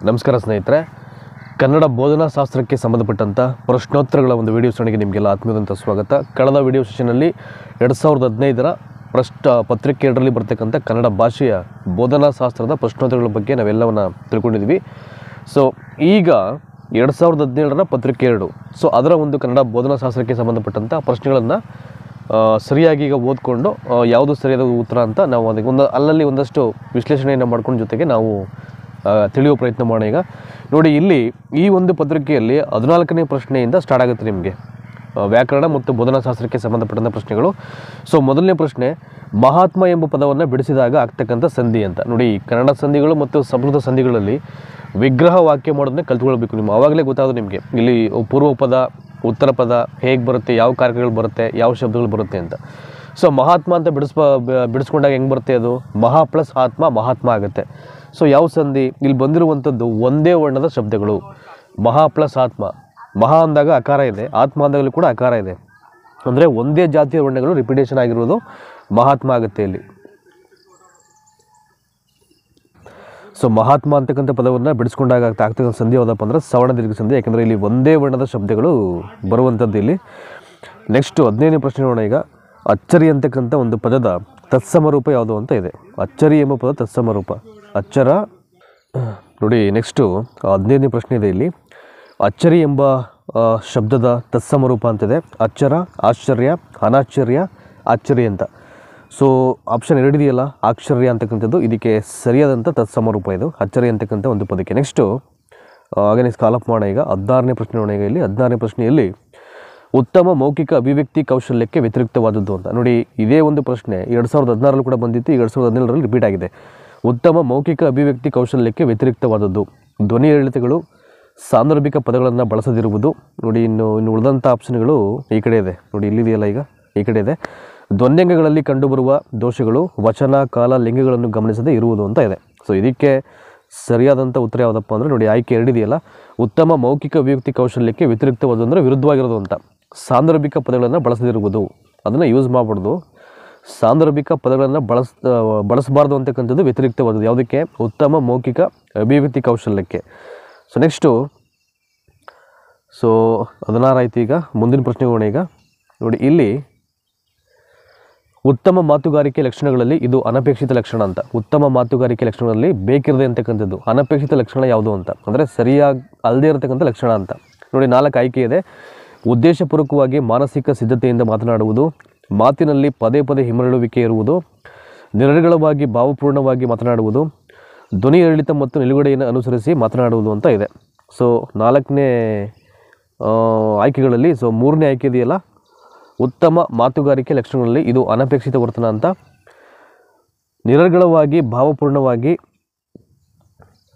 ನಮಸ್ಕಾರ ಸ್ನೇಹಿತರೆ, ಕನ್ನಡ ಬೋಧನಾ ಶಾಸ್ತ್ರಕ್ಕೆ ಸಂಬಂಧಪಟ್ಟಂಥ ಪ್ರಶ್ನೋತ್ತರಗಳ ಒಂದು ವಿಡಿಯೋ ಸರಣಿಗೆ ನಿಮಗೆಲ್ಲ ಆತ್ಮೀಯವಾದಂಥ ಸ್ವಾಗತ. ಕಳೆದ ವಿಡಿಯೋ ಸೆಷನಲ್ಲಿ 2015ರ ಪತ್ರಿಕೆ 2ರಲ್ಲಿ ಬರ್ತಕ್ಕಂಥ ಕನ್ನಡ ಭಾಷೆಯ ಬೋಧನಾ ಶಾಸ್ತ್ರದ ಪ್ರಶ್ನೋತ್ತರಗಳ ಬಗ್ಗೆ ನಾವೆಲ್ಲವನ್ನು ತಿಳ್ಕೊಂಡಿದ್ವಿ. ಸೊ ಈಗ 2017ರ ಪತ್ರಿಕೆ 2, ಸೊ ಅದರ ಒಂದು ಕನ್ನಡ ಬೋಧನಾ ಶಾಸ್ತ್ರಕ್ಕೆ ಸಂಬಂಧಪಟ್ಟಂಥ ಪ್ರಶ್ನೆಗಳನ್ನು ಸರಿಯಾಗಿ ಈಗ ಓದ್ಕೊಂಡು ಯಾವುದು ಸರಿಯಾದ ಉತ್ತರ ಅಂತ ನಾವು ಅದಕ್ಕೆ ಅಲ್ಲಲ್ಲಿ ಒಂದಷ್ಟು ವಿಶ್ಲೇಷಣೆಯನ್ನು ಮಾಡ್ಕೊಂಡು ಜೊತೆಗೆ ನಾವು ತಿಳಿಯುವ ಪ್ರಯತ್ನ ಮಾಡೋಣ. ಈಗ ನೋಡಿ, ಇಲ್ಲಿ ಈ ಒಂದು ಪತ್ರಿಕೆಯಲ್ಲಿ 14ನೇ ಪ್ರಶ್ನೆಯಿಂದ ಸ್ಟಾರ್ಟ್ ಆಗುತ್ತೆ ನಿಮಗೆ ವ್ಯಾಕರಣ ಮತ್ತು ಬೋಧನಾಶಾಸ್ತ್ರಕ್ಕೆ ಸಂಬಂಧಪಟ್ಟಂಥ ಪ್ರಶ್ನೆಗಳು. ಸೊ ಮೊದಲನೇ ಪ್ರಶ್ನೆ, ಮಹಾತ್ಮ ಎಂಬ ಪದವನ್ನು ಬಿಡಿಸಿದಾಗ ಆಗ್ತಕ್ಕಂಥ ಸಂಧಿ ಅಂತ. ನೋಡಿ, ಕನ್ನಡ ಸಂಧಿಗಳು ಮತ್ತು ಸಂಸ್ಕೃತ ಸಂಧಿಗಳಲ್ಲಿ ವಿಗ್ರಹ ವಾಕ್ಯ ಮಾಡೋದನ್ನೇ ಕಲ್ತ್ಕೊಳ್ಬೇಕು ನೀವು. ಆವಾಗಲೇ ಗೊತ್ತಾಗೋದು ನಿಮಗೆ ಇಲ್ಲಿ ಪೂರ್ವ ಪದ, ಉತ್ತರ ಪದ ಹೇಗೆ ಬರುತ್ತೆ, ಯಾವ ಕಾರ್ಯಗಳು ಬರುತ್ತೆ, ಯಾವ ಶಬ್ದಗಳು ಬರುತ್ತೆ ಅಂತ. ಸೊ ಮಹಾತ್ಮ ಅಂತ ಬಿಡಿಸ್ಕೊಂಡಾಗ ಹೆಂಗೆ ಬರುತ್ತೆ, ಅದು ಮಹಾ ಪ್ಲಸ್ ಆತ್ಮ ಮಹಾತ್ಮ ಆಗುತ್ತೆ. ಸೊ ಯಾವ ಸಂಧಿ ಇಲ್ಲಿ ಬಂದಿರುವಂಥದ್ದು ಒಂದೇ ವರ್ಣದ ಶಬ್ದಗಳು, ಮಹಾ ಪ್ಲಸ್ ಆತ್ಮ. ಮಹಾ ಅಂದಾಗ ಅಕಾರ ಇದೆ, ಆತ್ಮ ಅಂದಾಗಲೂ ಕೂಡ ಅಕಾರ ಇದೆ, ಅಂದರೆ ಒಂದೇ ಜಾತಿಯ ವರ್ಣಗಳು ರಿಪಿಟೇಷನ್ ಆಗಿರುವುದು ಮಹಾತ್ಮ ಆಗುತ್ತೆ ಇಲ್ಲಿ. ಸೊ ಮಹಾತ್ಮ ಅಂತಕ್ಕಂಥ ಪದವನ್ನು ಬಿಡಿಸ್ಕೊಂಡಾಗ ಆಗ್ತಕ್ಕಂಥ ಸಂಧಿ ಯಾವುದಪ್ಪ ಅಂದರೆ ಸವರ್ಣ ದೀರ್ಘ ಸಂಧಿ, ಯಾಕೆಂದರೆ ಇಲ್ಲಿ ಒಂದೇ ವರ್ಣದ ಶಬ್ದಗಳು ಬರುವಂಥದ್ದು ಇಲ್ಲಿ. ನೆಕ್ಸ್ಟು 15ನೇ ಪ್ರಶ್ನೆ ನೋಡೋಣ. ಈಗ ಅಚ್ಚರಿ ಅಂತಕ್ಕಂಥ ಒಂದು ಪದದ ತತ್ಸಮ ರೂಪ ಯಾವುದು ಅಂತ ಇದೆ. ಅಚ್ಚರಿ ಎಂಬ ಪದ ತತ್ಸಮ ರೂಪ ಅಚ್ಚರ. ನೋಡಿ, ನೆಕ್ಸ್ಟು 15ನೇ ಪ್ರಶ್ನೆ ಇದೆ ಇಲ್ಲಿ. ಅಚ್ಚರಿ ಎಂಬ ಶಬ್ದದ ತತ್ಸಮ ರೂಪ ಅಂತಿದೆ. ಅಚ್ಚರ, ಆಶ್ಚರ್ಯ, ಅನಾಶ್ಚರ್ಯ, ಆಶ್ಚರ್ಯ ಅಂತ. ಸೊ ಆಪ್ಷನ್ 2 ಇದೆಯಲ್ಲ, ಆಶ್ಚರ್ಯ ಅಂತಕ್ಕಂಥದ್ದು ಇದಕ್ಕೆ ಸರಿಯಾದಂಥ ತತ್ಸಮ ರೂಪ ಇದು, ಅಚ್ಚರಿ ಅಂತಕ್ಕಂಥ ಒಂದು ಪದಕ್ಕೆ. ನೆಕ್ಸ್ಟು ಹಾಗೆ ಸ್ಕಾಲಪ್ ಮಾಡೋಣ. ಈಗ 16ನೇ ಪ್ರಶ್ನೆ ನೋಡೋಣ. ಈಗ ಇಲ್ಲಿ 16ನೇ ಪ್ರಶ್ನೆಯಲ್ಲಿ ಉತ್ತಮ ಮೌಖಿಕ ಅಭಿವ್ಯಕ್ತಿ ಕೌಶಲ್ಯಕ್ಕೆ ವ್ಯತಿರಿಕ್ತವಾದದ್ದು ಅಂತ. ನೋಡಿ, ಇದೇ ಒಂದು ಪ್ರಶ್ನೆ 2016ರಲ್ಲೂ ಕೂಡ ಬಂದಿತ್ತು, 2017ರಲ್ಲಿ ರಿಪೀಟ್ ಆಗಿದೆ. ಉತ್ತಮ ಮೌಖಿಕ ಅಭಿವ್ಯಕ್ತಿ ಕೌಶಲ್ಯಕ್ಕೆ ವ್ಯತಿರಿಕ್ತವಾದದ್ದು ಧ್ವನಿ ಏರಿಳಿತಗಳು, ಸಾಂದರ್ಭಿಕ ಪದಗಳನ್ನು ಬಳಸದಿರುವುದು. ನೋಡಿ, ಇನ್ನು ಉಳಿದಂಥ ಆಪ್ಷನ್ಗಳು ಈ ಕಡೆ ಇದೆ. ನೋಡಿ, ಇಲ್ಲಿದೆಯಲ್ಲ, ಈಗ ಈ ಕಡೆ ಇದೆ. ಧ್ವನ್ಯಂಗಗಳಲ್ಲಿ ಕಂಡುಬರುವ ದೋಷಗಳು, ವಚನ, ಕಾಲ, ಲಿಂಗಗಳನ್ನು ಗಮನಿಸದೇ ಇರುವುದು ಅಂತ ಇದೆ. ಸೊ ಇದಕ್ಕೆ ಸರಿಯಾದಂಥ ಉತ್ತರ ಯಾವುದಪ್ಪ ಅಂದರೆ ನೋಡಿ, ಆಯ್ಕೆ 2 ಇದೆಯಲ್ಲ, ಉತ್ತಮ ಮೌಖಿಕ ಅಭಿವ್ಯಕ್ತಿ ಕೌಶಲ್ಯಕ್ಕೆ ವ್ಯತಿರಿಕ್ತವಾದ ಅಂದರೆ ವಿರುದ್ಧವಾಗಿರೋದು ಅಂತ. ಸಾಂದರ್ಭಿಕ ಪದಗಳನ್ನು ಬಳಸದಿರುವುದು, ಅದನ್ನು ಯೂಸ್ ಮಾಡಬಾರ್ದು. ಸಾಂದರ್ಭಿಕ ಪದಗಳನ್ನು ಬಳಸಬಾರ್ದು ಅಂತಕ್ಕಂಥದ್ದು ವ್ಯತಿರಿಕ್ತವಾದದ್ದು ಯಾವುದಕ್ಕೆ, ಉತ್ತಮ ಮೌಖಿಕ ಅಭಿವ್ಯಕ್ತಿ ಕೌಶಲ್ಯಕ್ಕೆ. ಸೊ ನೆಕ್ಸ್ಟು 16 ಆಯ್ತು. ಈಗ ಮುಂದಿನ ಪ್ರಶ್ನೆ ಹೋಗೋಣ. ಈಗ ನೋಡಿ, ಇಲ್ಲಿ ಉತ್ತಮ ಮಾತುಗಾರಿಕೆ ಲಕ್ಷಣಗಳಲ್ಲಿ ಇದು ಅನಪೇಕ್ಷಿತ ಲಕ್ಷಣ ಅಂತ. ಉತ್ತಮ ಮಾತುಗಾರಿಕೆ ಲಕ್ಷಣಗಳಲ್ಲಿ ಬೇಕಿರದೆ ಅಂತಕ್ಕಂಥದ್ದು ಅನಪೇಕ್ಷಿತ ಲಕ್ಷಣ ಯಾವುದು ಅಂತ, ಅಂದರೆ ಸರಿಯಾಗಿ ಅಲ್ಲದೇ ಇರತಕ್ಕಂಥ ಲಕ್ಷಣ ಅಂತ. ನೋಡಿ, 4 ಆಯ್ಕೆ ಇದೆ. ಉದ್ದೇಶಪೂರ್ವಕವಾಗಿ ಮಾನಸಿಕ ಸಿದ್ಧತೆಯಿಂದ ಮಾತನಾಡುವುದು, ಮಾತಿನಲ್ಲಿ ಪದೇ ಪದೇ ಹಿಮರಳುವಿಕೆ ಇರುವುದು, ನಿರರ್ಗಳವಾಗಿ ಭಾವಪೂರ್ಣವಾಗಿ ಮಾತನಾಡುವುದು, ಧ್ವನಿ ಏರಿಳಿತ ಮತ್ತು ನಿಲುಗಡೆಯನ್ನು ಅನುಸರಿಸಿ ಮಾತನಾಡುವುದು ಅಂತ ಇದೆ. ಸೊ 4ನೇ ಆಯ್ಕೆಗಳಲ್ಲಿ 3ನೇ ಆಯ್ಕೆ ಇದೆಯಲ್ಲ, ಉತ್ತಮ ಮಾತುಗಾರಿಕೆ ಲಕ್ಷಣಗಳಲ್ಲಿ ಇದು ಅನಪೇಕ್ಷಿತ ವರ್ತನ ಅಂತ. ನಿರರ್ಗಳವಾಗಿ ಭಾವಪೂರ್ಣವಾಗಿ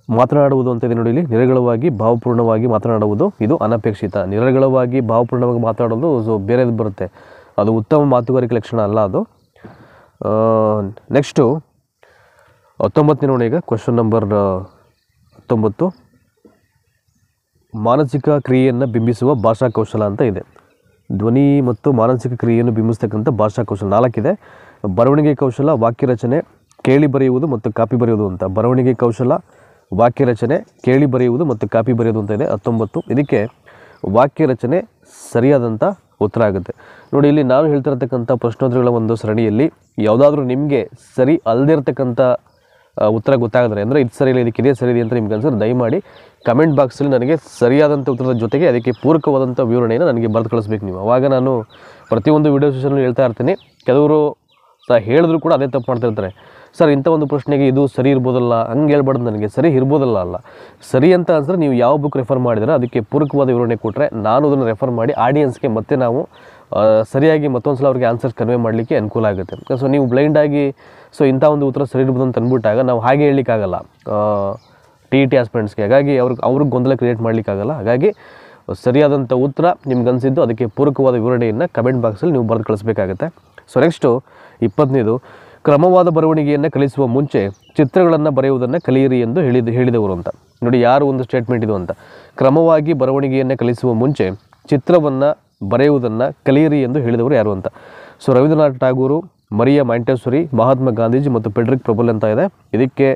ಮಾತನಾಡುವುದು ಅಂತ ಇದೆ. ನೋಡಿ, ಇಲ್ಲಿ ನಿರರ್ಗಳವಾಗಿ ಭಾವಪೂರ್ಣವಾಗಿ ಮಾತನಾಡುವುದು ಇದು ಅನಪೇಕ್ಷಿತ. ನಿರರ್ಗಳವಾಗಿ ಭಾವಪೂರ್ಣವಾಗಿ ಮಾತನಾಡೋದು ಬೇರೆದು ಬರುತ್ತೆ, ಅದು ಉತ್ತಮ ಮಾತುಗಾರಿಕೆ ಲಕ್ಷಣ ಅಲ್ಲ ಅದು. ನೆಕ್ಸ್ಟು 19ನೇ ನೋಡಿ. ಈಗ ಕ್ವೆಶ್ಚನ್ ನಂಬರ್ 19, ಮಾನಸಿಕ ಕ್ರಿಯೆಯನ್ನು ಬಿಂಬಿಸುವ ಭಾಷಾ ಕೌಶಲ ಅಂತ ಇದೆ. ಧ್ವನಿ ಮತ್ತು ಮಾನಸಿಕ ಕ್ರಿಯೆಯನ್ನು ಬಿಂಬಿಸ್ತಕ್ಕಂಥ ಭಾಷಾ ಕೌಶಲ 4 ಇದೆ. ಬರವಣಿಗೆ ಕೌಶಲ, ವಾಕ್ಯ ರಚನೆ, ಕೇಳಿ ಬರೆಯುವುದು ಮತ್ತು ಕಾಪಿ ಬರೆಯುವುದು ಅಂತ. ಬರವಣಿಗೆ ಕೌಶಲ, ವಾಕ್ಯ ರಚನೆ, ಕೇಳಿ ಬರೆಯುವುದು ಮತ್ತು ಕಾಪಿ ಬರೆಯುವುದು ಅಂತ ಇದೆ 19. ಇದಕ್ಕೆ ವಾಕ್ಯ ರಚನೆ ಸರಿಯಾದಂಥ ಉತ್ತರ ಆಗುತ್ತೆ. ನೋಡಿ, ಇಲ್ಲಿ ನಾನು ಹೇಳ್ತಿರತಕ್ಕಂಥ ಪ್ರಶ್ನೋತ್ತರಗಳ ಒಂದು ಸರಣಿಯಲ್ಲಿ ಯಾವುದಾದ್ರೂ ನಿಮಗೆ ಸರಿ ಅಲ್ಲದೇ ಇರತಕ್ಕಂಥ ಉತ್ತರ ಗೊತ್ತಾಗಿದ್ರೆ, ಅಂದರೆ ಇದು ಸರಿ ಇಲ್ಲ, ಇದಕ್ಕೆ ಇದೇ ಸರಿ ಇದೆ ಅಂತ ನಿಮ್ಗೆ ಅನ್ಸಿದ್ರೆ ದಯಮಾಡಿ ಕಮೆಂಟ್ ಬಾಕ್ಸಲ್ಲಿ ನನಗೆ ಸರಿಯಾದಂಥ ಉತ್ತರದ ಜೊತೆಗೆ ಅದಕ್ಕೆ ಪೂರಕವಾದಂಥ ವಿವರಣೆಯನ್ನು ನನಗೆ ಬರೆದು ಕಳಿಸ್ಬೇಕು ನೀವು. ಆವಾಗ ನಾನು ಪ್ರತಿಯೊಂದು ವಿಡಿಯೋ ಸೆಷನಲ್ಲಿ ಹೇಳ್ತಾ ಇರ್ತೀನಿ. ಕೆಲವರು ಹೇಳಿದ್ರು ಕೂಡ ಅದೇ ತಪ್ಪು ಮಾಡ್ತಿರ್ತಾರೆ. ಸರ್, ಇಂಥ ಒಂದು ಪ್ರಶ್ನೆಗೆ ಇದು ಸರಿ ಇರ್ಬೋದಲ್ಲ, ಹಂಗೆ ಹೇಳ್ಬಾರ್ದು, ನನಗೆ ಸರಿ ಇರ್ಬೋದಲ್ಲ ಅಲ್ಲ. ಸರಿ ಅಂತ ಅನ್ಸಿದ್ರೆ ನೀವು ಯಾವ ಬುಕ್ ರೆಫರ್ ಮಾಡಿದ್ರೆ ಅದಕ್ಕೆ ಪೂರಕವಾದ ವಿವರಣೆ ಕೊಟ್ಟರೆ ನಾನು ಅದನ್ನು ರೆಫರ್ ಮಾಡಿ ಆಡಿಯನ್ಸ್ಗೆ ಮತ್ತೆ ನಾವು ಸರಿಯಾಗಿ ಮತ್ತೊಂದು ಸಲ ಅವ್ರಿಗೆ ಆನ್ಸರ್ಸ್ ಕನ್ವೆ ಮಾಡಲಿಕ್ಕೆ ಅನುಕೂಲ ಆಗುತ್ತೆ. ಸೊ ನೀವು ಬ್ಲೈಂಡಾಗಿ ಇಂಥ ಒಂದು ಉತ್ತರ ಸರಿ ಇರ್ಬೋದು ಅಂತ ಅಂದ್ಬಿಟ್ಟಾಗ ನಾವು ಹಾಗೆ ಹೇಳಲಿಕ್ಕಾಗಲ್ಲ TET ಆಸ್ಪಿರೆಂಟ್ಸ್ಗೆ. ಹಾಗಾಗಿ ಅವ್ರಿಗೆ ಗೊಂದಲ ಕ್ರಿಯೇಟ್ ಮಾಡಲಿಕ್ಕಾಗಲ್ಲ. ಹಾಗಾಗಿ ಸರಿಯಾದಂಥ ಉತ್ತರ ನಿಮ್ಗೆ ಅನಿಸಿದ್ದು ಅದಕ್ಕೆ ಪೂರಕವಾದ ವಿವರಣೆಯನ್ನು ಕಮೆಂಟ್ ಬಾಕ್ಸಲ್ಲಿ ನೀವು ಬರೆದು ಕಳಿಸ್ಬೇಕಾಗುತ್ತೆ. ಸೊ ನೆಕ್ಸ್ಟು 20ನೇದು, ಕ್ರಮವಾದ ಬರವಣಿಗೆಯನ್ನು ಕಲಿಸುವ ಮುಂಚೆ ಚಿತ್ರಗಳನ್ನು ಬರೆಯುವುದನ್ನು ಕಲಿಯಿರಿ ಎಂದು ಹೇಳಿದವರು ಅಂತ. ನೋಡಿ, ಯಾರು ಒಂದು ಸ್ಟೇಟ್ಮೆಂಟ್ ಇದು ಅಂತ. ಕ್ರಮವಾಗಿ ಬರವಣಿಗೆಯನ್ನು ಕಲಿಸುವ ಮುಂಚೆ ಚಿತ್ರವನ್ನು ಬರೆಯುವುದನ್ನು ಕಲಿಯಿರಿ ಎಂದು ಹೇಳಿದವರು ಯಾರು ಅಂತ. So Rabindranath Tagore, Maria Montessori, Mahatma Gandhiji ಮತ್ತು ಫೆಡ್ರಿಕ್ ಪ್ರಬಲ್ ಅಂತ ಇದೆ. ಇದಕ್ಕೆ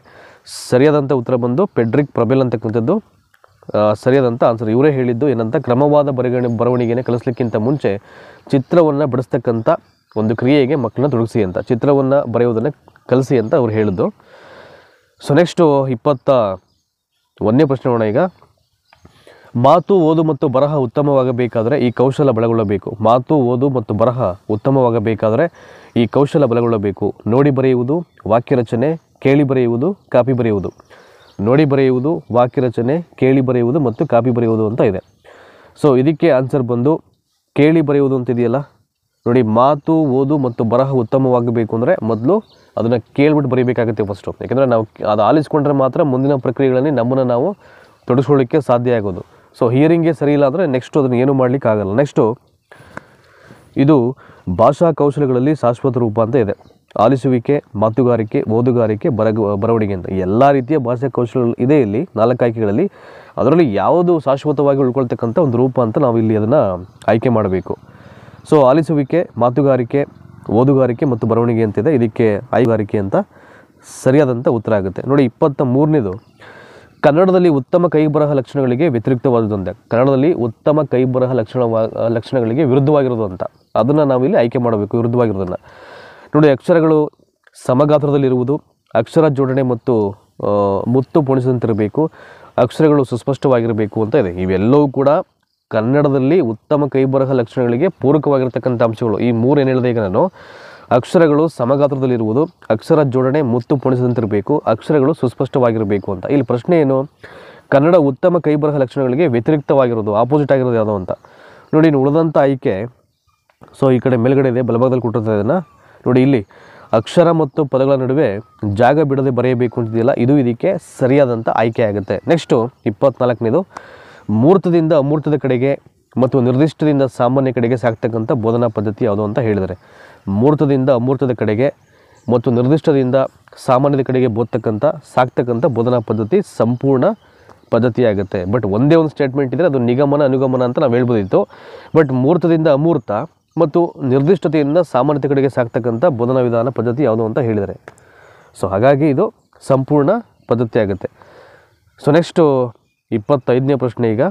ಸರಿಯಾದಂಥ ಉತ್ತರ ಬಂದು ಪೆಡ್ರಿಕ್ ಪ್ರಬೆಲ್ ಅಂತಕ್ಕಂಥದ್ದು ಸರಿಯಾದಂಥ ಆನ್ಸರ್. ಇವರೇ ಹೇಳಿದ್ದು ಏನಂತ, ಕ್ರಮವಾದ ಬರವಣಿಗೆಯನ್ನು ಕಲಿಸ್ಲಿಕ್ಕಿಂತ ಮುಂಚೆ ಚಿತ್ರವನ್ನು ಬಿಡಿಸ್ತಕ್ಕಂಥ ಒಂದು ಕ್ರಿಯೆಗೆ ಮಕ್ಕಳನ್ನ ತೊಡಗಿಸಿ ಅಂತ, ಚಿತ್ರವನ್ನು ಬರೆಯುವುದನ್ನು ಕಲಿಸಿ ಅಂತ ಅವ್ರು ಹೇಳಿದ್ದು. ಸೊ ನೆಕ್ಸ್ಟು 21ನೇ ಪ್ರಶ್ನೆ ನೋಡೋಣ. ಈಗ ಮಾತು, ಓದು ಮತ್ತು ಬರಹ ಉತ್ತಮವಾಗಬೇಕಾದರೆ ಈ ಕೌಶಲ ಬಲಗೊಳ್ಳಬೇಕು. ಮಾತು, ಓದು ಮತ್ತು ಬರಹ ಉತ್ತಮವಾಗಬೇಕಾದರೆ ಈ ಕೌಶಲ ಬಲಗೊಳ್ಳಬೇಕು. ನೋಡಿ ಬರೆಯುವುದು, ವಾಕ್ಯ ರಚನೆ, ಕೇಳಿ ಬರೆಯುವುದು, ಕಾಪಿ ಬರೆಯುವುದು. ನೋಡಿ ಬರೆಯುವುದು, ವಾಕ್ಯ ರಚನೆ, ಕೇಳಿ ಬರೆಯುವುದು ಮತ್ತು ಕಾಪಿ ಬರೆಯುವುದು ಅಂತ ಇದೆ. ಸೊ ಇದಕ್ಕೆ ಆನ್ಸರ್ ಬಂದು ಕೇಳಿ ಬರೆಯುವುದು ಅಂತಿದೆಯಲ್ಲ ನೋಡಿ. ಮಾತು, ಓದು ಮತ್ತು ಬರಹ ಉತ್ತಮವಾಗಬೇಕು ಅಂದರೆ ಮೊದಲು ಅದನ್ನು ಕೇಳ್ಬಿಟ್ಟು ಬರೀಬೇಕಾಗುತ್ತೆ ಫಸ್ಟು. ಯಾಕೆಂದರೆ ನಾವು ಅದು ಆಲಿಸ್ಕೊಂಡ್ರೆ ಮಾತ್ರ ಮುಂದಿನ ಪ್ರಕ್ರಿಯೆಗಳಲ್ಲಿ ನಮ್ಮನ್ನು ನಾವು ತೊಡಗಿಸ್ಕೊಳ್ಳಿಕ್ಕೆ ಸಾಧ್ಯ ಆಗೋದು. ಸೊ ಹಿಯರಿಂಗೇ ಸರಿ ಇಲ್ಲ ಅಂದರೆ ನೆಕ್ಸ್ಟು ಅದನ್ನು ಏನೂ ಮಾಡಲಿಕ್ಕೆ ಆಗಲ್ಲ. ನೆಕ್ಸ್ಟು ಇದು ಭಾಷಾ ಕೌಶಲಗಳಲ್ಲಿ ಶಾಶ್ವತ ರೂಪ ಅಂತ ಇದೆ. ಆಲಿಸುವಿಕೆ, ಮಾತುಗಾರಿಕೆ, ಓದುಗಾರಿಕೆ, ಬರವಣಿಗೆ ಅಂತ ಎಲ್ಲ ರೀತಿಯ ಭಾಷಾ ಕೌಶಲಗಳು ಇದೆ ಇಲ್ಲಿ 4 ಆಯ್ಕೆಗಳಲ್ಲಿ. ಅದರಲ್ಲಿ ಯಾವುದು ಶಾಶ್ವತವಾಗಿ ಉಳ್ಕೊಳ್ತಕ್ಕಂಥ ಒಂದು ರೂಪ ಅಂತ ನಾವು ಇಲ್ಲಿ ಅದನ್ನು ಆಯ್ಕೆ ಮಾಡಬೇಕು. ಸೊ ಆಲಿಸುವಿಕೆ, ಮಾತುಗಾರಿಕೆ, ಓದುಗಾರಿಕೆ ಮತ್ತು ಬರವಣಿಗೆ ಅಂತಿದೆ. ಇದಕ್ಕೆ ಆಯುಗಾರಿಕೆ ಅಂತ ಸರಿಯಾದಂಥ ಉತ್ತರ ಆಗುತ್ತೆ. ನೋಡಿ 23ನೇದು, ಕನ್ನಡದಲ್ಲಿ ಉತ್ತಮ ಕೈಬರಹ ಲಕ್ಷಣಗಳಿಗೆ ವ್ಯತಿರಿಕ್ತವಾದುದು ಅಂತ. ಕನ್ನಡದಲ್ಲಿ ಉತ್ತಮ ಕೈಬರಹ ಲಕ್ಷಣಗಳಿಗೆ ವಿರುದ್ಧವಾಗಿರೋದು ಅಂತ, ಅದನ್ನು ನಾವಿಲ್ಲಿ ಆಯ್ಕೆ ಮಾಡಬೇಕು, ವಿರುದ್ಧವಾಗಿರೋದನ್ನು. ನೋಡಿ, ಅಕ್ಷರಗಳು ಸಮಗಾತ್ರದಲ್ಲಿರುವುದು, ಅಕ್ಷರ ಜೋಡಣೆ ಮತ್ತು ಮುತ್ತು ಪೋಣಿಸಿದಂತಿರಬೇಕು, ಅಕ್ಷರಗಳು ಸುಸ್ಪಷ್ಟವಾಗಿರಬೇಕು ಅಂತ ಇದೆ. ಇವೆಲ್ಲವೂ ಕೂಡ ಕನ್ನಡದಲ್ಲಿ ಉತ್ತಮ ಕೈಬರಹ ಲಕ್ಷಣಗಳಿಗೆ ಪೂರಕವಾಗಿರ್ತಕ್ಕಂಥ ಅಂಶಗಳು. ಈ 3 ಏನು ಹೇಳಿದೆ ಈಗ ನಾನು, ಅಕ್ಷರಗಳು ಸಮಗಾತ್ರದಲ್ಲಿರುವುದು, ಅಕ್ಷರ ಜೋಡಣೆ ಮುತ್ತು ಪೋಣಿಸಿದಂತಿರಬೇಕು, ಅಕ್ಷರಗಳು ಸುಸ್ಪಷ್ಟವಾಗಿರಬೇಕು ಅಂತ. ಇಲ್ಲಿ ಪ್ರಶ್ನೆ ಏನು, ಕನ್ನಡ ಉತ್ತಮ ಕೈಬರಹ ಲಕ್ಷಣಗಳಿಗೆ ವ್ಯತಿರಿಕ್ತವಾಗಿರೋದು, ಆಪೋಸಿಟ್ ಆಗಿರೋದು ಯಾವುದೋ ಅಂತ. ನೋಡಿ, ಇನ್ನು ಉಳಿದಂಥ ಆಯ್ಕೆ, ಸೊ ಈ ಕಡೆ ಮೇಲ್ಗಡೆ ಇದೆ, ಬಲಭಾಗದಲ್ಲಿ ಕೊಟ್ಟಿರ್ತಾರೆ ಇದನ್ನು ನೋಡಿ. ಇಲ್ಲಿ ಅಕ್ಷರ ಮತ್ತು ಪದಗಳ ನಡುವೆ ಜಾಗ ಬಿಡದೆ ಬರೆಯಬೇಕು ಅಂತಿದೆಯಲ್ಲ, ಇದು ಇದಕ್ಕೆ ಸರಿಯಾದಂಥ ಆಯ್ಕೆ ಆಗುತ್ತೆ. ನೆಕ್ಸ್ಟು 24ನೇದು, ಮೂರ್ತದಿಂದ ಅಮೂರ್ತದ ಕಡೆಗೆ ಮತ್ತು ನಿರ್ದಿಷ್ಟದಿಂದ ಸಾಮಾನ್ಯ ಕಡೆಗೆ ಸಾಕ್ತಕ್ಕಂಥ ಬೋಧನಾ ಪದ್ಧತಿ ಯಾವುದು ಅಂತ ಹೇಳಿದರೆ, ಮೂರ್ತದಿಂದ ಅಮೂರ್ತದ ಕಡೆಗೆ ಮತ್ತು ನಿರ್ದಿಷ್ಟದಿಂದ ಸಾಮಾನ್ಯದ ಕಡೆಗೆ ಸಾಕ್ತಕ್ಕಂಥ ಬೋಧನಾ ಪದ್ಧತಿ ಸಂಪೂರ್ಣ ಪದ್ಧತಿ ಆಗುತ್ತೆ. ಬಟ್ ಒಂದೇ ಒಂದು ಸ್ಟೇಟ್ಮೆಂಟ್ ಇದ್ದರೆ ಅದು ನಿಗಮನ ಅನುಗಮನ ಅಂತ ನಾವು ಹೇಳ್ಬೋದಿತ್ತು. ಬಟ್ ಮೂರ್ತದಿಂದ ಅಮೂರ್ತ ಮತ್ತು ನಿರ್ದಿಷ್ಟತೆಯಿಂದ ಸಾಮಾನ್ಯತೆ ಕಡೆಗೆ ಸಾಕ್ತಕ್ಕಂಥ ಬೋಧನಾ ವಿಧಾನ ಪದ್ಧತಿ ಯಾವುದು ಅಂತ ಹೇಳಿದರೆ, ಸೊ ಹಾಗಾಗಿ ಇದು ಸಂಪೂರ್ಣ ಪದ್ಧತಿ ಆಗುತ್ತೆ. ಸೊ ನೆಕ್ಸ್ಟು 25ನೇ ಪ್ರಶ್ನೆ. ಈಗ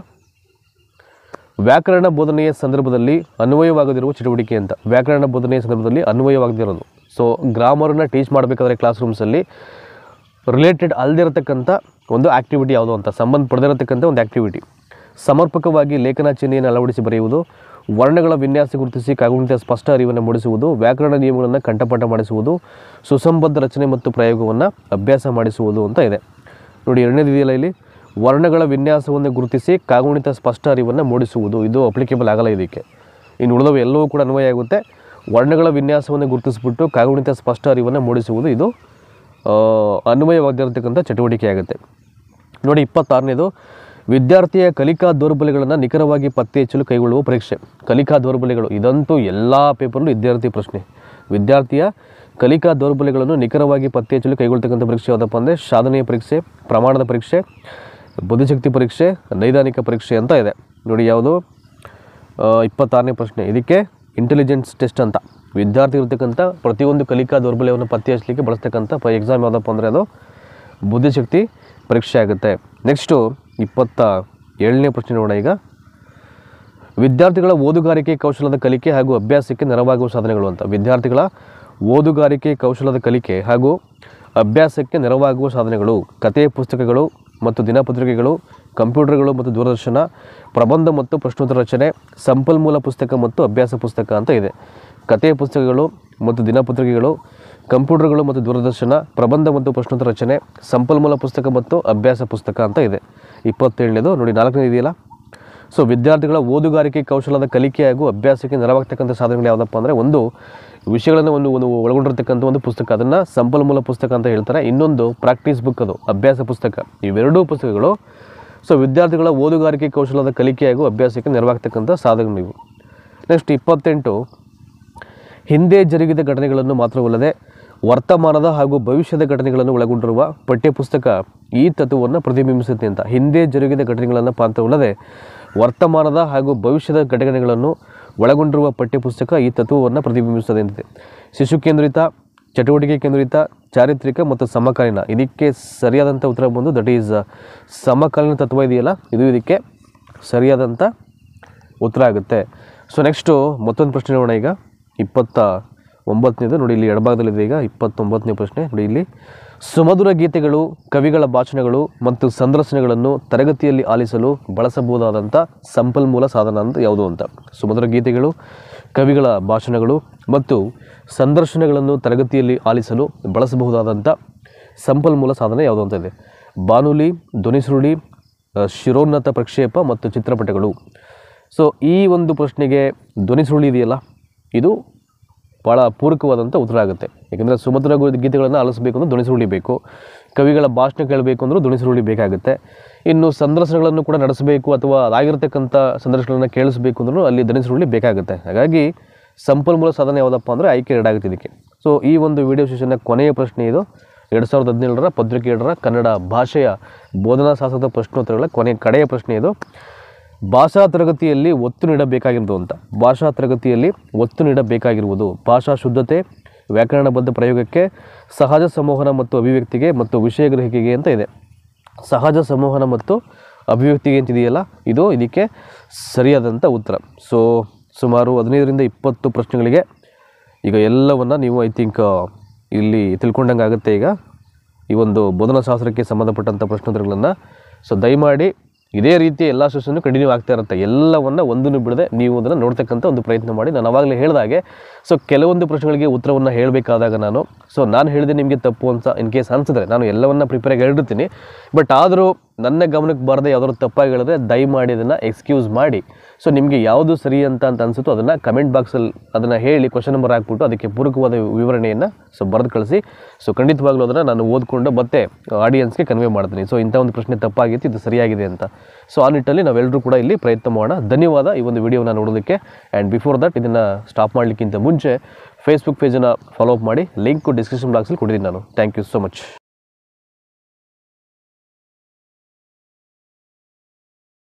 ವ್ಯಾಕರಣ ಬೋಧನೆಯ ಸಂದರ್ಭದಲ್ಲಿ ಅನ್ವಯವಾಗದಿರುವ ಚಟುವಟಿಕೆ ಅಂತ. ವ್ಯಾಕರಣ ಬೋಧನೆಯ ಸಂದರ್ಭದಲ್ಲಿ ಅನ್ವಯವಾಗದಿರೋದು, ಸೊ ಗ್ರಾಮರನ್ನು ಟೀಚ್ ಮಾಡಬೇಕಾದ್ರೆ ಕ್ಲಾಸ್ ರೂಮ್ಸಲ್ಲಿ ರಿಲೇಟೆಡ್ ಅಲ್ಲದಿರತಕ್ಕಂಥ ಒಂದು ಆ್ಯಕ್ಟಿವಿಟಿ ಯಾವುದು ಅಂತ, ಸಂಬಂಧ ಪಡೆದಿರತಕ್ಕಂಥ ಒಂದು ಆ್ಯಕ್ಟಿವಿಟಿ. ಸಮರ್ಪಕವಾಗಿ ಲೇಖನ ಚಿಹ್ನೆಯನ್ನು ಅಳವಡಿಸಿ ಬರೆಯುವುದು, ವರ್ಣಗಳ ವಿನ್ಯಾಸ ಗುರುತಿಸಿ ಕಾಗುಣಿತ ಸ್ಪಷ್ಟ ಅರಿವನ್ನು ಮೂಡಿಸುವುದು, ವ್ಯಾಕರಣ ನಿಯಮಗಳನ್ನು ಕಂಠಪಾಠ ಮಾಡಿಸುವುದು, ಸುಸಂಬದ್ಧ ರಚನೆ ಮತ್ತು ಪ್ರಯೋಗವನ್ನು ಅಭ್ಯಾಸ ಮಾಡಿಸುವುದು ಅಂತ ಇದೆ. ನೋಡಿ, 2ನೇದು ಇದೆಯಲ್ಲ ಇಲ್ಲಿ, ವರ್ಣಗಳ ವಿನ್ಯಾಸವನ್ನು ಗುರುತಿಸಿ ಕಾಗುಣಿತ ಸ್ಪಷ್ಟ ಅರಿವನ್ನು ಮೂಡಿಸುವುದು, ಇದು ಅಪ್ಲಿಕೇಬಲ್ ಆಗಲ್ಲ ಇದಕ್ಕೆ. ಇನ್ನು ಉಳಿದವು ಎಲ್ಲವೂ ಕೂಡ ಅನ್ವಯ ಆಗುತ್ತೆ. ವರ್ಣಗಳ ವಿನ್ಯಾಸವನ್ನು ಗುರುತಿಸಿಬಿಟ್ಟು ಕಾಗುಣಿತ ಸ್ಪಷ್ಟ ಅರಿವನ್ನು ಮೂಡಿಸುವುದು, ಇದು ಅನ್ವಯವಾಗಿರತಕ್ಕಂಥ ಚಟುವಟಿಕೆ ಆಗುತ್ತೆ. ನೋಡಿ, 26ನೇದು, ವಿದ್ಯಾರ್ಥಿಯ ಕಲಿಕಾ ದೌರ್ಬಲ್ಯಗಳನ್ನು ನಿಖರವಾಗಿ ಪತ್ತೆ ಹಚ್ಚಲು ಕೈಗೊಳ್ಳುವ ಪರೀಕ್ಷೆ. ಕಲಿಕಾ ದೌರ್ಬಲ್ಯಗಳು, ಇದಂತೂ ಎಲ್ಲ ಪೇಪರ್ಲು ವಿದ್ಯಾರ್ಥಿ ಪ್ರಶ್ನೆ. ವಿದ್ಯಾರ್ಥಿಯ ಕಲಿಕಾ ದೌರ್ಬಲ್ಯಗಳನ್ನು ನಿಖರವಾಗಿ ಪತ್ತೆ ಹಚ್ಚಲು ಕೈಗೊಳ್ತಕ್ಕಂಥ ಪರೀಕ್ಷೆ ಯಾವುದಪ್ಪ ಅಂದರೆ ಸಾಧನೆಯ ಪರೀಕ್ಷೆ, ಪ್ರಮಾಣದ ಪರೀಕ್ಷೆ, ಬುದ್ಧಿಶಕ್ತಿ ಪರೀಕ್ಷೆ, ನೈದಾನಿಕ ಪರೀಕ್ಷೆ ಅಂತ ಇದೆ. ನೋಡಿ, ಯಾವುದು 26ನೇ ಪ್ರಶ್ನೆ. ಇದಕ್ಕೆ ಇಂಟೆಲಿಜೆನ್ಸ್ ಟೆಸ್ಟ್ ಅಂತ. ವಿದ್ಯಾರ್ಥಿ ಇರತಕ್ಕಂಥ ಪ್ರತಿಯೊಂದು ಕಲಿಕಾ ದೌರ್ಬಲ್ಯವನ್ನು ಪತ್ತೆ ಹಚ್ಚಲಿಕ್ಕೆ ಬಳಸ್ತಕ್ಕಂಥ ಎಕ್ಸಾಮ್ ಯಾವುದಪ್ಪ ಅಂದರೆ ಅದು ಬುದ್ಧಿಶಕ್ತಿ ಪರೀಕ್ಷೆ ಆಗುತ್ತೆ. ನೆಕ್ಸ್ಟು 27ನೇ ಪ್ರಶ್ನೆ ನೋಡೋಣ. ಈಗ ವಿದ್ಯಾರ್ಥಿಗಳ ಓದುಗಾರಿಕೆ ಕೌಶಲದ ಕಲಿಕೆ ಹಾಗೂ ಅಭ್ಯಾಸಕ್ಕೆ ನೆರವಾಗುವ ಸಾಧನೆಗಳು ಅಂತ. ವಿದ್ಯಾರ್ಥಿಗಳ ಓದುಗಾರಿಕೆ ಕೌಶಲದ ಕಲಿಕೆ ಹಾಗೂ ಅಭ್ಯಾಸಕ್ಕೆ ನೆರವಾಗುವ ಸಾಧನೆಗಳು: ಕಥೆ ಪುಸ್ತಕಗಳು ಮತ್ತು ದಿನಪತ್ರಿಕೆಗಳು, ಕಂಪ್ಯೂಟರ್ಗಳು ಮತ್ತು ದೂರದರ್ಶನ, ಪ್ರಬಂಧ ಮತ್ತು ಪ್ರಶ್ನೋತ್ತರ ರಚನೆ, ಸಂಪನ್ಮೂಲ ಪುಸ್ತಕ ಮತ್ತು ಅಭ್ಯಾಸ ಪುಸ್ತಕ ಅಂತ ಇದೆ. ಕಥೆ ಪುಸ್ತಕಗಳು ಮತ್ತು ದಿನಪತ್ರಿಕೆಗಳು, ಕಂಪ್ಯೂಟರ್ಗಳು ಮತ್ತು ದೂರದರ್ಶನ, ಪ್ರಬಂಧ ಮತ್ತು ಪ್ರಶ್ನೋತ್ತರ ರಚನೆ, ಸಂಪನ್ಮೂಲ ಪುಸ್ತಕ ಮತ್ತು ಅಭ್ಯಾಸ ಪುಸ್ತಕ ಅಂತ ಇದೆ. 27ನೇದು ನೋಡಿ, 4ನೇದು ಇದೆಯಲ್ಲ. ಸೊ ವಿದ್ಯಾರ್ಥಿಗಳ ಓದುಗಾರಿಕೆ ಕೌಶಲದ ಕಲಿಕೆ ಹಾಗೂ ಅಭ್ಯಾಸಕ್ಕೆ ನೆರವಾಗ್ತಕ್ಕಂಥ ಸಾಧನೆಗಳು ಯಾವುದಪ್ಪ ಅಂದರೆ, ಒಂದು ವಿಷಯಗಳನ್ನು ಒಂದು ಒಳಗೊಂಡಿರ್ತಕ್ಕಂಥ ಒಂದು ಪುಸ್ತಕ, ಅದನ್ನು ಸಂಪನ್ಮೂಲ ಪುಸ್ತಕ ಅಂತ ಹೇಳ್ತಾರೆ. ಇನ್ನೊಂದು ಪ್ರಾಕ್ಟೀಸ್ ಬುಕ್, ಅದು ಅಭ್ಯಾಸ ಪುಸ್ತಕ. ಇವೆರಡೂ ಪುಸ್ತಕಗಳು ಸೊ ವಿದ್ಯಾರ್ಥಿಗಳ ಓದುಗಾರಿಕೆ ಕೌಶಲದ ಕಲಿಕೆ ಹಾಗೂ ಅಭ್ಯಾಸಕ್ಕೆ ನೆರವಾಗ್ತಕ್ಕಂಥ ಸಾಧನೆಗಳು ಇವು. ನೆಕ್ಸ್ಟ್ 28, ಹಿಂದೆ ಜರುಗಿದ ಘಟನೆಗಳನ್ನು ಮಾತ್ರವಲ್ಲದೆ ವರ್ತಮಾನದ ಹಾಗೂ ಭವಿಷ್ಯದ ಘಟನೆಗಳನ್ನು ಒಳಗೊಂಡಿರುವ ಪಠ್ಯಪುಸ್ತಕ ಈ ತತ್ವವನ್ನು ಪ್ರತಿಬಿಂಬಿಸುತ್ತೆ ಅಂತ. ಹಿಂದೆ ಜರುಗಿದ ಘಟನೆಗಳನ್ನು ಮಾತ್ರವಲ್ಲದೆ ವರ್ತಮಾನದ ಹಾಗೂ ಭವಿಷ್ಯದ ಘಟನೆಗಳನ್ನು ಒಳಗೊಂಡಿರುವ ಪಠ್ಯಪುಸ್ತಕ ಈ ತತ್ವವನ್ನು ಪ್ರತಿಬಿಂಬಿಸುತ್ತದೆ ಅಂತಿದೆ. ಶಿಶು ಕೇಂದ್ರಿತ, ಚಟುವಟಿಕೆ ಕೇಂದ್ರಿತ, ಚಾರಿತ್ರಿಕ ಮತ್ತು ಸಮಕಾಲೀನ. ಇದಕ್ಕೆ ಸರಿಯಾದಂಥ ಉತ್ತರ ಬಂದು ದಟ್ ಈಸ್ ಸಮಕಾಲೀನ ತತ್ವ ಇದೆಯಲ್ಲ, ಇದು ಇದಕ್ಕೆ ಸರಿಯಾದಂಥ ಉತ್ತರ ಆಗುತ್ತೆ. ಸೊ ನೆಕ್ಸ್ಟು ಮತ್ತೊಂದು ಪ್ರಶ್ನೆ ನೋಡೋಣ. ಈಗ 29ನೇದು ನೋಡಿ, ಇಲ್ಲಿ ಎಡಭಾಗದಲ್ಲಿದೆ. ಈಗ 29ನೇ ಪ್ರಶ್ನೆ ನೋಡಿ, ಇಲ್ಲಿ ಸುಮಧುರ ಗೀತೆಗಳು, ಕವಿಗಳ ಭಾಷಣಗಳು ಮತ್ತು ಸಂದರ್ಶನಗಳನ್ನು ತರಗತಿಯಲ್ಲಿ ಆಲಿಸಲು ಬಳಸಬಹುದಾದಂಥ ಸಂಪನ್ಮೂಲ ಸಾಧನ ಅಂತ ಯಾವುದು ಅಂತ. ಸುಮಧುರ ಗೀತೆಗಳು, ಕವಿಗಳ ಭಾಷಣಗಳು ಮತ್ತು ಸಂದರ್ಶನಗಳನ್ನು ತರಗತಿಯಲ್ಲಿ ಆಲಿಸಲು ಬಳಸಬಹುದಾದಂಥ ಸಂಪನ್ಮೂಲ ಸಾಧನ ಯಾವುದು ಅಂತ ಇದೆ. ಬಾನುಲಿ, ಧ್ವನಿಸುರುಳಿ, ಶಿರೋನ್ನತ ಪ್ರಕ್ಷೇಪ ಮತ್ತು ಚಿತ್ರಪಟಗಳು. ಸೊ ಈ ಒಂದು ಪ್ರಶ್ನೆಗೆ ಧ್ವನಿಸುರುಳಿ ಇದೆಯಲ್ಲ, ಇದು ಭಾಳ ಪೂರಕವಾದಂಥ ಉತ್ತರ ಆಗುತ್ತೆ. ಯಾಕೆಂದರೆ ಸುಮಧುರ ಗೀತೆಗಳನ್ನು ಆಲಿಸಬೇಕು ಅಂದರೆ ಧ್ವನಿಸುರುಳಿ ಬೇಕು, ಕವಿಗಳ ಭಾಷಣ ಕೇಳಬೇಕು ಅಂದರೂ ಧ್ವನಿಸುರುಳಿ ಬೇಕಾಗುತ್ತೆ. ಇನ್ನು ಸಂದರ್ಶನಗಳನ್ನು ಕೂಡ ನಡೆಸಬೇಕು ಅಥವಾ ಅದಾಗಿರ್ತಕ್ಕಂಥ ಸಂದರ್ಶನಗಳನ್ನು ಕೇಳಿಸಬೇಕು ಅಂದ್ರೂ ಅಲ್ಲಿ ಧ್ವನಿಸುರುಳಿ ಬೇಕಾಗುತ್ತೆ. ಹಾಗಾಗಿ ಸಂಪನ್ಮೂಲ ಸಾಧನ ಯಾವುದಪ್ಪ ಅಂದರೆ ಆಯ್ಕೆ 2 ಆಗುತ್ತೆ ಇದಕ್ಕೆ. ಸೊ ಈ ಒಂದು ವಿಡಿಯೋ ಸೆಷನ್ನ ಕೊನೆಯ ಪ್ರಶ್ನೆ ಇದು. 2017ರ ಪತ್ರಿಕೆ 2ರ ಕನ್ನಡ ಭಾಷೆಯ ಬೋಧನಾ ಶಾಸ್ತ್ರದ ಪ್ರಶ್ನೋತ್ತರಗಳ ಕಡೆಯ ಪ್ರಶ್ನೆ ಇದು. ಭಾಷಾ ತರಗತಿಯಲ್ಲಿ ಒತ್ತು ನೀಡಬೇಕಾಗಿರುವುದು ಅಂತ. ಭಾಷಾ ತರಗತಿಯಲ್ಲಿ ಒತ್ತು ನೀಡಬೇಕಾಗಿರುವುದು ಭಾಷಾ ಶುದ್ಧತೆ, ವ್ಯಾಕರಣಬದ್ಧ ಪ್ರಯೋಗಕ್ಕೆ, ಸಹಜ ಸಂವಹನ ಮತ್ತು ಅಭಿವ್ಯಕ್ತಿಗೆ ಮತ್ತು ವಿಷಯ ಗ್ರಹಿಕೆಗೆ ಅಂತ ಇದೆ. ಸಹಜ ಸಂವಹನ ಮತ್ತು ಅಭಿವ್ಯಕ್ತಿಗೆ ಅಂತಿದೆಯಲ್ಲ, ಇದು ಇದಕ್ಕೆ ಸರಿಯಾದಂಥ ಉತ್ತರ. ಸೊ ಸುಮಾರು 15ರಿಂದ 20 ಪ್ರಶ್ನೆಗಳಿಗೆ ಈಗ ಎಲ್ಲವನ್ನು ನೀವು ಐ ಥಿಂಕ್ ಇಲ್ಲಿ ತಿಳ್ಕೊಂಡಂಗೆ ಆಗುತ್ತೆ. ಈಗ ಈ ಒಂದು ಬೋಧನಾಶಾಸ್ತ್ರಕ್ಕೆ ಸಂಬಂಧಪಟ್ಟಂಥ ಪ್ರಶ್ನೋತ್ತರಗಳನ್ನು ಸೊ ದಯಮಾಡಿ ಇದೇ ರೀತಿ ಎಲ್ಲ ಸೆಷನ್ನು ಕಂಟಿನ್ಯೂ ಆಗ್ತಾ ಇರುತ್ತೆ. ಎಲ್ಲವನ್ನು ಒಂದನ್ನು ಬಿಡದೆ ನೀವು ಅದನ್ನು ನೋಡ್ತಕ್ಕಂಥ ಒಂದು ಪ್ರಯತ್ನ ಮಾಡಿ. ನಾನು ಆವಾಗಲೇ ಹೇಳಿದಾಗೆ ಸೊ ಕೆಲವೊಂದು ಪ್ರಶ್ನೆಗಳಿಗೆ ಉತ್ತರವನ್ನು ಹೇಳಬೇಕಾದಾಗ ನಾನು ಹೇಳಿದೆ ನಿಮಗೆ ತಪ್ಪು ಅಂತ ಇನ್ ಕೇಸ್ ಅನಿಸಿದ್ರೆ ನಾನು ಎಲ್ಲವನ್ನು ಪ್ರಿಪೇರಾಗಿ ಹೇಳಿರ್ತೀನಿ. ಬಟ್ ಆದರೂ ನನ್ನ ಗಮನಕ್ಕೆ ಬರದೆ ಯಾವ್ದಾದ್ರು ತಪ್ಪಾಗಿ ಹೇಳಿದ್ರೆ ದಯಮಾಡಿ ಅದನ್ನು ಎಕ್ಸ್ಕ್ಯೂಸ್ ಮಾಡಿ. ಸೊ ನಿಮಗೆ ಯಾವುದು ಸರಿ ಅಂತ ಅನಿಸುತ್ತೋ ಅದನ್ನು ಕಮೆಂಟ್ ಬಾಕ್ಸಲ್ಲಿ ಅದನ್ನು ಹೇಳಿ, ಕ್ವಶನ್ ನಂಬರ್ ಹಾಕ್ಬಿಟ್ಟು ಅದಕ್ಕೆ ಪೂರಕವಾದ ವಿವರಣೆಯನ್ನು ಸೊ ಬರೆದು ಕಳಿಸಿ. ಸೊ ಖಂಡಿತವಾಗ್ಲೂ ಅದನ್ನು ನಾನು ಓದ್ಕೊಂಡು ಮತ್ತೆ ಆಡಿಯನ್ಸ್ಗೆ ಕನ್ವೆ ಮಾಡ್ತೀನಿ. ಸೊ ಇಂಥ ಒಂದು ಪ್ರಶ್ನೆ ತಪ್ಪಾಗಿತ್ತು, ಇದು ಸರಿಯಾಗಿದೆ ಅಂತ. ಸೊ ಆ ನಿಟ್ಟಲ್ಲಿ ನಾವೆಲ್ಲರೂ ಕೂಡ ಇಲ್ಲಿ ಪ್ರಯತ್ನ ಮಾಡೋಣ. ಧನ್ಯವಾದ ಈ ಒಂದು ವಿಡಿಯೋನ ನೋಡೋದಕ್ಕೆ. ಆ್ಯಂಡ್ ಬಿಫೋರ್ ದಟ್ ಇದನ್ನು ಸ್ಟಾಪ್ ಮಾಡಲಿಕ್ಕಿಂತ ಮುಂಚೆ ಫೇಸ್ಬುಕ್ ಪೇಜನ್ನು ಫಾಲೋ ಅಪ್ ಮಾಡಿ. ಲಿಂಕು ಡಿಸ್ಕ್ರಿಪ್ಷನ್ ಬಾಕ್ಸಲ್ಲಿ ಕೊಟ್ಟಿದ್ದೀನಿ ನಾನು. Thank you so much.